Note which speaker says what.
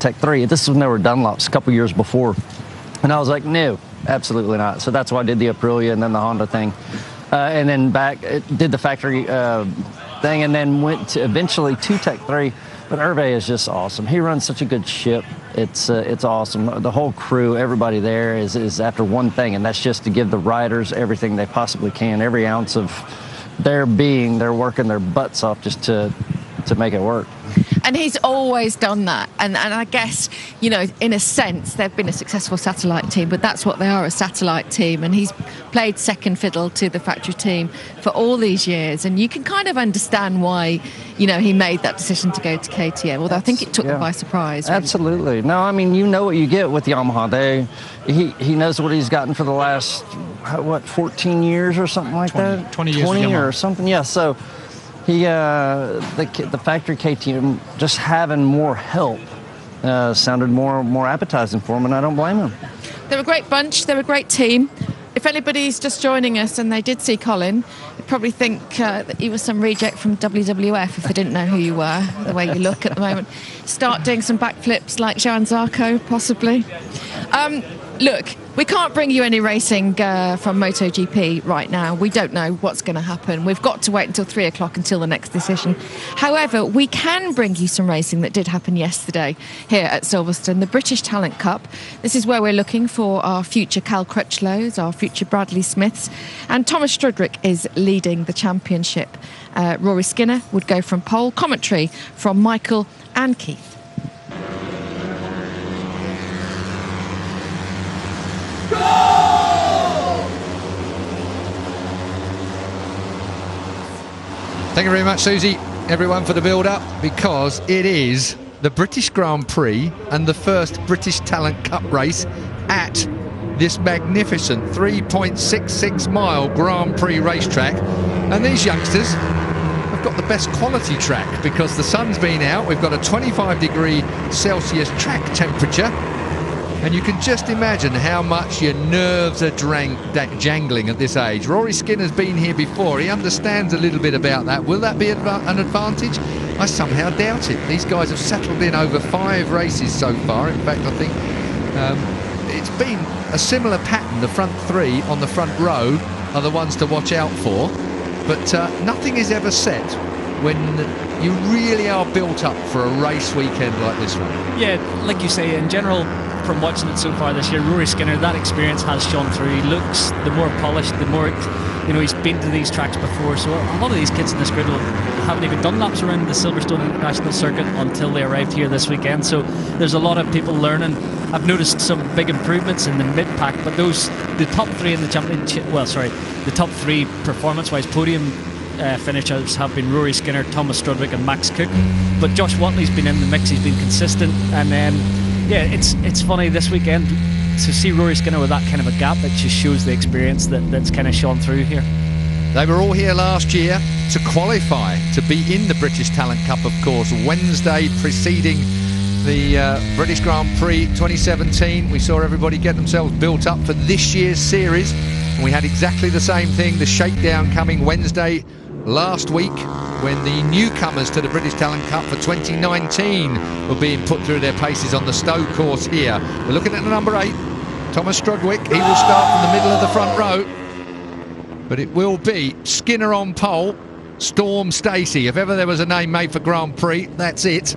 Speaker 1: Tech 3. This was never Dunlops a couple years before. And I was like, no, absolutely not. So that's why I did the Aprilia and then the Honda thing. And then did the factory thing, and then went to eventually to Tech 3. But Hervé is just awesome. He runs such a good ship. It's awesome. The whole crew, everybody there is after one thing, and that's just to give the riders everything they possibly can. Every ounce of their being, they're working their butts off just to make it work.
Speaker 2: And he's always done that. And I guess, you know, in a sense, they've been a successful satellite team, but that's what they are, a satellite team. And he's played second fiddle to the factory team for all these years. And you can kind of understand why, you know, he made that decision to go to KTM, although I think it took them by surprise. Really.
Speaker 1: Absolutely. No, I mean, you know what you get with Yamaha. He knows what he's gotten for the last, 14 years or something like
Speaker 3: 20, 20 years
Speaker 1: 20 or something, yeah. So the factory KTM just having more help sounded more appetizing for him, and I don't blame him.
Speaker 2: They're a great bunch. They're a great team. If anybody's just joining us and they did see Colin, they'd probably think that he was some reject from WWF if they didn't know who you were, the way you look at the moment. Start doing some backflips like Johan Zarco, possibly. Look, we can't bring you any racing from MotoGP right now. We don't know what's going to happen. We've got to wait until 3 o'clock until the next decision. However, we can bring you some racing that did happen yesterday here at Silverstone, the British Talent Cup. This is where we're looking for our future Cal Crutchlows, our future Bradley Smiths, and Thomas Strudwick is leading the championship. Rory Skinner would go from pole. Commentary from Michael and Keith.
Speaker 3: Thank you very much, Susie, everyone, for the build-up, because it is the British Grand Prix and the first British Talent Cup race at this magnificent 3.66-mile Grand Prix racetrack. And these youngsters have got the best quality track because the sun's been out. We've got a 25-degree Celsius track temperature. And you can just imagine how much your nerves are jangling at this age. Rory Skinner's been here before. He understands a little bit about that. Will that be an advantage? I somehow doubt it. These guys have settled in over 5 races so far. In fact, I think it's been a similar pattern. The front 3 on the front row are the ones to watch out for. But nothing is ever set when you really are built up for a race weekend like this one.
Speaker 4: Yeah, like you say, in general, from watching it so far this year, Rory Skinner, that experience has shone through. He looks the more polished, the more, you know, he's been to these tracks before. So a lot of these kids in this grid haven't even done laps around the Silverstone International Circuit until they arrived here this weekend. So there's a lot of people learning. I've noticed some big improvements in the mid-pack, but the top 3 in the championship, the top 3 performance-wise podium finishers have been Rory Skinner, Thomas Strudwick and Max Cook. But Josh Watley's been in the mix, he's been consistent, and yeah, it's funny this weekend to see Rory Skinner with that kind of a gap. It just shows the experience that's kind of shone through here.
Speaker 3: They were all here last year to qualify to be in the British Talent Cup, of course. Wednesday preceding the British Grand Prix 2017, we saw everybody get themselves built up for this year's series, and we had exactly the same thing, the shakedown coming Wednesday last week, when the newcomers to the British Talent Cup for 2019 were being put through their paces on the Stowe course here. We're looking at the number 8, Thomas Strudwick. He will start from the middle of the front row, but it will be Skinner on pole, Storm Stacey. If ever there was a name made for Grand Prix, that's it.